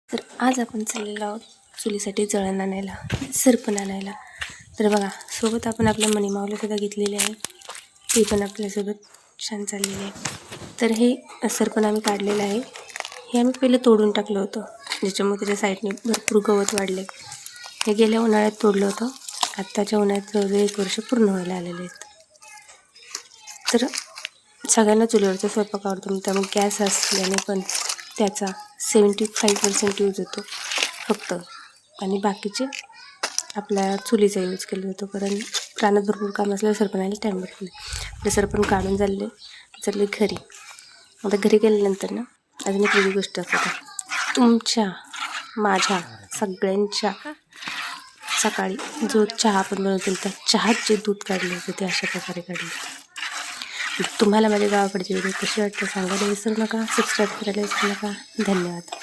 तर आज आपण चाललेलो आहोत चुलीसाठी जळण आणायला, सरपण आणायला. तर बघा, सोबत आपण आपल्या मणिमाऊलासुद्धा घेतलेले आहे, ते पण आपल्यासोबत छान चाललेले आहे. तर हे सरपण आम्ही काढलेलं आहे. हे आम्ही पहिलं तोडून टाकलं होतं, ज्याच्यामुळे त्याच्या साईडने भरपूर गवत वाढले. हे गेल्या उन्हाळ्यात तोडलं होतं. आत्ताच्या उन्हाळ्यात जवळजवळ 1 वर्ष पूर्ण व्हायला आलेले आहेत. तर सगळ्यांना चुलीवरचा स्वयंपाक आवडतो, त्यामुळे गॅस असल्याने पण त्याचा 75% यूज होतो फक्त, आणि बाकीचे आपल्या चुलीचा यूज केला जातो. कारण रानात भरपूर काम असल्यावर सरपणाला टाईम भेटतो नाही. आपलं सरपण काढून चालले घरी. आता घरी गेल्यानंतर ना अजून एक वेगळी गोष्ट असते. तुमच्या माझ्या सगळ्यांच्या सकाळी जो चहा आपण बनवतो, त्या चहात जे दूध काढले होते ते अशा प्रकारे काढले. तुम्हाला माझ्या गावाकडची व्हिडिओ कशी वाटते सांगायला विसरू नका, सबस्क्राईब करायला विसरू नका. धन्यवाद.